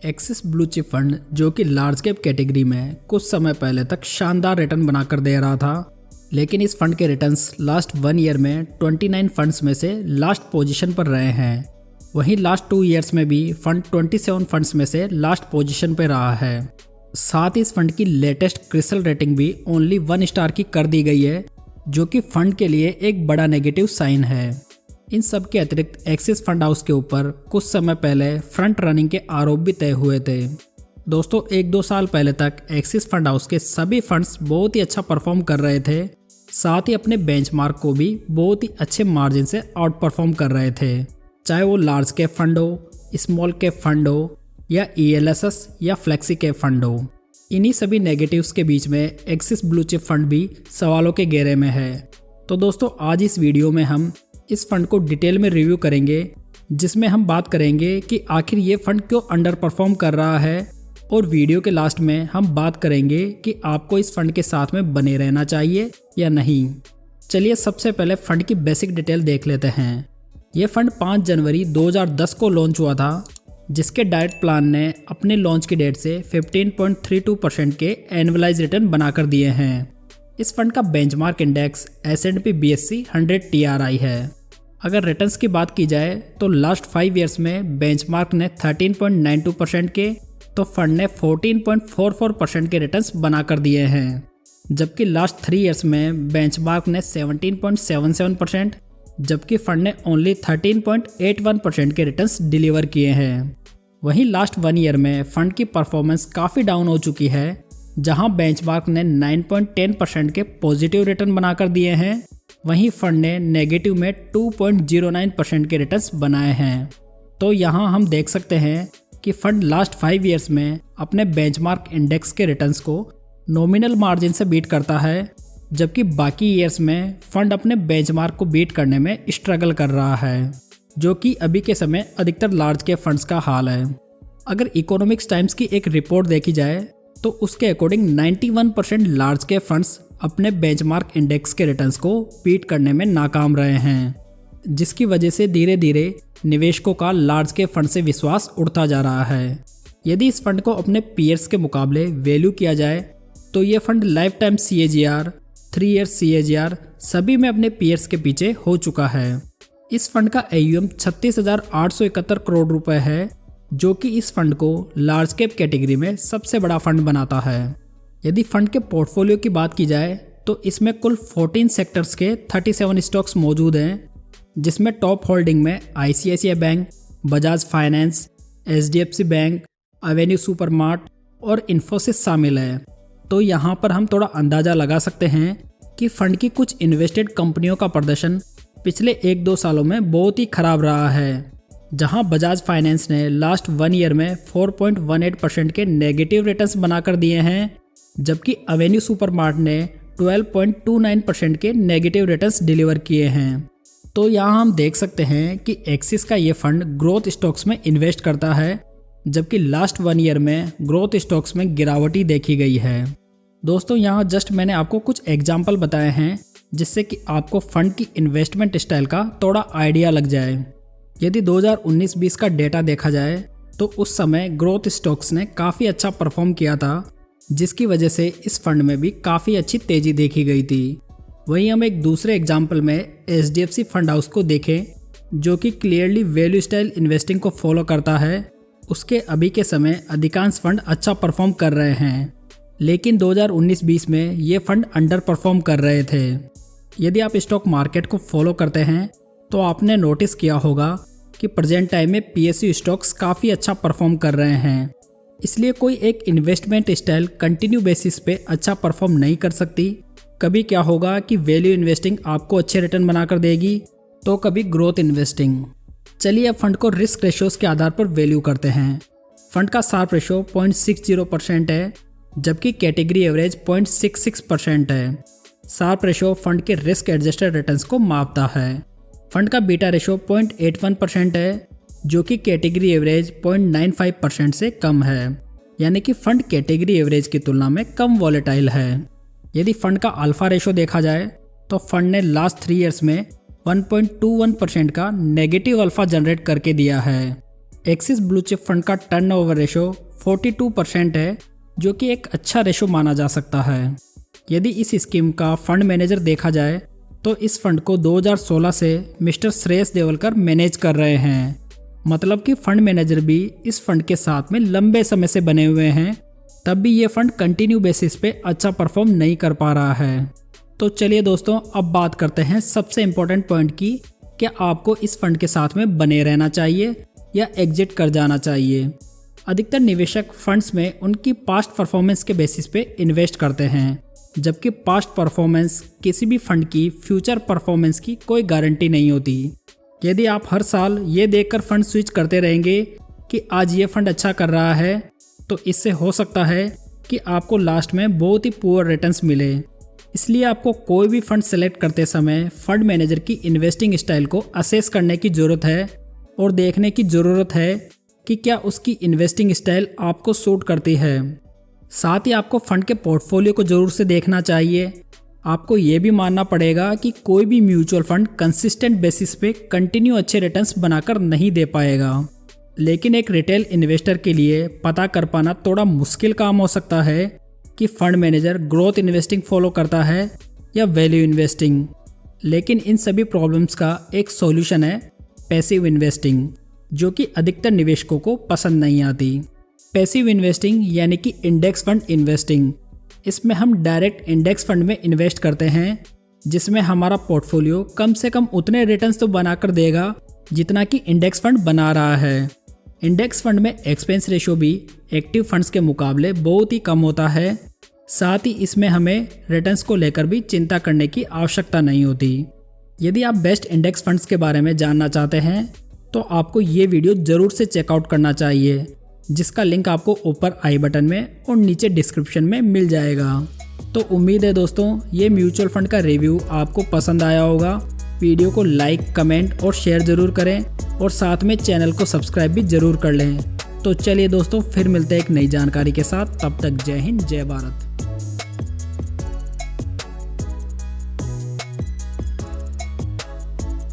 Axis blue chip fund जो कि large cap category में कुछ समय पहले तक शानदार रिटर्न बनाकर दे रहा था, लेकिन इस फंड के रिटर्न्स लास्ट 1 ईयर में 29 फंड्स में से लास्ट पोजीशन पर रहे हैं। वहीं लास्ट 2 ईयर्स में भी फंड 27 फंड्स में से लास्ट पोजीशन पर रहा है। साथ ही इस फंड की लेटेस्ट क्रिसल रेटिंग भी ओनली 1 स्टार की कर दी गई है, जो कि फंड के लिए एक बड़ा नेगेटिव साइन है। इन सब के अतिरिक्त एक्सिस फंड हाउस के ऊपर कुछ समय पहले फ्रंट रनिंग के आरोप भी तय हुए थे। दोस्तों 1-2 साल पहले तक एक्सिस फंड हाउस के सभी फंड्स बहुत ही अच्छा परफॉर्म कर रहे थे, साथ ही अपने बेंचमार्क को भी बहुत ही अच्छे मार्जिन से आउट परफॉर्म कर रहे थे, चाहे वो लार्ज कैप फंड हो, स्मॉल कैप फंड हो या ELSS या फ्लेक्सी कैप फंड हो। इन्हीं सभी नेगेटिव्स के बीच में एक्सिस ब्लू चिप फंड भी सवालों के घेरे में है। तो दोस्तों आज इस वीडियो में हम इस फंड को डिटेल में रिव्यू करेंगे, जिसमें हम बात करेंगे कि आखिर ये फंड क्यों अंडर परफॉर्म कर रहा है, और वीडियो के लास्ट में हम बात करेंगे कि आपको इस फंड के साथ में बने रहना चाहिए या नहीं। चलिए सबसे पहले फंड की बेसिक डिटेल देख लेते हैं। ये फंड 5 जनवरी 2010 को लॉन्च हुआ था, जिसके डायरेक्ट प्लान ने अपने लॉन्च की डेट से 15.32% के एनुअलाइज रिटर्न बनाकर दिए हैं। इस फंड का benchmark index S&P BSE 100 TRI है। अगर रिटर्न्स की बात की जाए तो लास्ट 5 ईयर्स में बेंचमार्क ने 13.92% के, तो फंड ने 14.44% के रिटर्न्स बनाकर दिए हैं, जबकि लास्ट 3 ईयर्स में बेंचमार्क ने 17.77%, जबकि फंड ने ओनली 13.81% के रिटर्न्स डिलीवर किए हैं। वहीं लास्ट 1 ईयर में फंड की परफॉर्मेंस काफ़ी डाउन हो चुकी है, जहां बेंचमार्क ने 9.10% के पॉजिटिव रिटर्न बनाकर दिए हैं, वहीं फंड ने नेगेटिव में 2.09% के रिटर्न्स बनाए हैं। तो यहां हम देख सकते हैं कि फंड लास्ट 5 ईयर्स में अपने बेंचमार्क इंडेक्स के रिटर्न्स को नॉमिनल मार्जिन से बीट करता है, जबकि बाकी ईयर्स में फंड अपने बेंचमार्क को बीट करने में स्ट्रगल कर रहा है, जो कि अभी के समय अधिकतर लार्ज कैप फंड्स का हाल है। अगर इकोनॉमिक्स टाइम्स की एक रिपोर्ट देखी जाए तो उसके अकॉर्डिंग 91% लार्ज कैप फंड्स अपने बेंचमार्क इंडेक्स के रिटर्न्स को बीट करने में नाकाम रहे हैं, जिसकी वजह से धीरे धीरे निवेशकों का लार्ज कैप फंड से विश्वास उड़ता जा रहा है। यदि इस फंड को अपने पीयर्स के मुकाबले वैल्यू किया जाए तो ये fund life time CAGR, 3 years CAGR सभी में अपने पीयर्स के पीछे हो चुका है। इस फंड का AUM 36,871 करोड़ रुपए है, जो कि इस फंड को लार्ज कैप कैटेगरी में सबसे बड़ा फंड बनाता है। यदि फंड के पोर्टफोलियो की बात की जाए तो इसमें कुल 14 सेक्टर्स के 37 स्टॉक्स मौजूद हैं, जिसमें टॉप होल्डिंग में ICICI bank, Bajaj finance, HDFC bank, Avenue supermart और इन्फोसिस शामिल है। तो यहाँ पर हम थोड़ा अंदाज़ा लगा सकते हैं कि फंड की कुछ इन्वेस्टेड कंपनियों का प्रदर्शन पिछले 1-2 सालों में बहुत ही खराब रहा है, जहां बजाज फाइनेंस ने लास्ट 1 ईयर में 4.18% के नेगेटिव रिटर्न्स बनाकर दिए हैं, जबकि एवेन्यू सुपरमार्ट ने 12.29% के नेगेटिव रिटर्न्स डिलीवर किए हैं। तो यहाँ हम देख सकते हैं कि एक्सिस का ये फंड ग्रोथ स्टॉक्स में इन्वेस्ट करता है, जबकि लास्ट 1 ईयर में ग्रोथ स्टॉक्स में गिरावट ही देखी गई है। दोस्तों यहाँ जस्ट मैंने आपको कुछ एग्जाम्पल बताए हैं, जिससे कि आपको फंड की इन्वेस्टमेंट स्टाइल का थोड़ा आइडिया लग जाए। यदि 2019-20 का डेटा देखा जाए तो उस समय ग्रोथ स्टॉक्स ने काफ़ी अच्छा परफॉर्म किया था, जिसकी वजह से इस फंड में भी काफ़ी अच्छी तेज़ी देखी गई थी। वहीं हम एक दूसरे एग्जाम्पल में HDFC फंड हाउस को देखें, जो कि क्लियरली वैल्यू स्टाइल इन्वेस्टिंग को फॉलो करता है। उसके अभी के समय अधिकांश फंड अच्छा परफॉर्म कर रहे हैं, लेकिन 2019-20 में ये फंड अंडर परफॉर्म कर रहे थे। यदि आप स्टॉक मार्केट को फॉलो करते हैं तो आपने नोटिस किया होगा कि प्रेजेंट टाइम में PSU स्टॉक्स काफ़ी अच्छा परफॉर्म कर रहे हैं। इसलिए कोई एक इन्वेस्टमेंट स्टाइल कंटिन्यू बेसिस पे अच्छा परफॉर्म नहीं कर सकती। कभी क्या होगा कि वैल्यू इन्वेस्टिंग आपको अच्छे रिटर्न बनाकर देगी, तो कभी ग्रोथ इन्वेस्टिंग। चलिए अब फंड को रिस्क रेशियोज के आधार पर वैल्यू करते हैं। फंड का शार्प रेशियो 0.60% है, जबकि कैटेगरी एवरेज 0.66% है। शार्प रेशियो फंड के रिस्क एडजस्टेड रिटर्न्स को मापता है। फंड का बीटा रेशियो 0.81% है, जो कि कैटेगरी एवरेज 0.95% से कम है, यानी कि फंड कैटेगरी एवरेज की तुलना में कम वॉलेटाइल है। यदि फंड का अल्फा रेशियो देखा जाए तो फंड ने लास्ट 3 ईयर्स में 1.21% का नेगेटिव अल्फा जनरेट करके दिया है, एक्सिस ब्लू चिप फंड का टर्नओवर रेशो 42% है, जो कि एक अच्छा रेशो माना जा सकता है। यदि इस स्कीम का फंड मैनेजर देखा जाए तो इस फंड को 2016 से मिस्टर श्रेयस देवलकर मैनेज कर रहे हैं। मतलब कि फंड मैनेजर भी इस फंड के साथ में लंबे समय से बने हुए हैं, तब भी ये फंड कंटिन्यू बेसिस पे अच्छा परफॉर्म नहीं कर पा रहा है। तो चलिए दोस्तों, अब बात करते हैं सबसे इम्पोर्टेंट पॉइंट की, क्या आपको इस फंड के साथ में बने रहना चाहिए या एग्जिट कर जाना चाहिए। अधिकतर निवेशक फंड्स में उनकी पास्ट परफॉर्मेंस के बेसिस पे इन्वेस्ट करते हैं, जबकि पास्ट परफॉर्मेंस किसी भी फंड की फ्यूचर परफॉर्मेंस की कोई गारंटी नहीं होती। यदि आप हर साल ये देखकर फंड स्विच करते रहेंगे कि आज ये फंड अच्छा कर रहा है, तो इससे हो सकता है कि आपको लास्ट में बहुत ही पुअर रिटर्न्स मिले। इसलिए आपको कोई भी फंड सेलेक्ट करते समय फंड मैनेजर की इन्वेस्टिंग स्टाइल को असेस करने की ज़रूरत है और देखने की ज़रूरत है कि क्या उसकी इन्वेस्टिंग स्टाइल आपको सूट करती है। साथ ही आपको फंड के पोर्टफोलियो को ज़रूर से देखना चाहिए। आपको ये भी मानना पड़ेगा कि कोई भी म्यूचुअल फंड कंसिस्टेंट बेसिस पे कंटिन्यू अच्छे रिटर्न्स बनाकर नहीं दे पाएगा। लेकिन एक रिटेल इन्वेस्टर के लिए पता कर पाना थोड़ा मुश्किल काम हो सकता है कि fund manager growth investing follow करता है या वैल्यू इन्वेस्टिंग। लेकिन इन सभी प्रॉब्लम्स का एक सॉल्यूशन है पैसिव इन्वेस्टिंग, जो कि अधिकतर निवेशकों को पसंद नहीं आती। पैसिव इन्वेस्टिंग यानी कि इंडेक्स फंड इन्वेस्टिंग, इसमें हम डायरेक्ट इंडेक्स फंड में इन्वेस्ट करते हैं, जिसमें हमारा पोर्टफोलियो कम से कम उतने रिटर्न्स तो बनाकर देगा जितना कि इंडेक्स फंड बना रहा है। इंडेक्स फंड में एक्सपेंस रेशो भी एक्टिव फंड्स के मुकाबले बहुत ही कम होता है। साथ ही इसमें हमें रिटर्न्स को लेकर भी चिंता करने की आवश्यकता नहीं होती। यदि आप बेस्ट इंडेक्स फंड्स के बारे में जानना चाहते हैं तो आपको ये वीडियो ज़रूर से चेकआउट करना चाहिए, जिसका लिंक आपको ऊपर आई बटन में और नीचे डिस्क्रिप्शन में मिल जाएगा। तो उम्मीद है दोस्तों, ये म्यूचुअल फंड का रिव्यू आपको पसंद आया होगा। वीडियो को लाइक, कमेंट और शेयर ज़रूर करें और साथ में चैनल को सब्सक्राइब भी ज़रूर कर लें। तो चलिए दोस्तों, फिर मिलते हैं एक नई जानकारी के साथ। तब तक जय हिंद, जय भारत।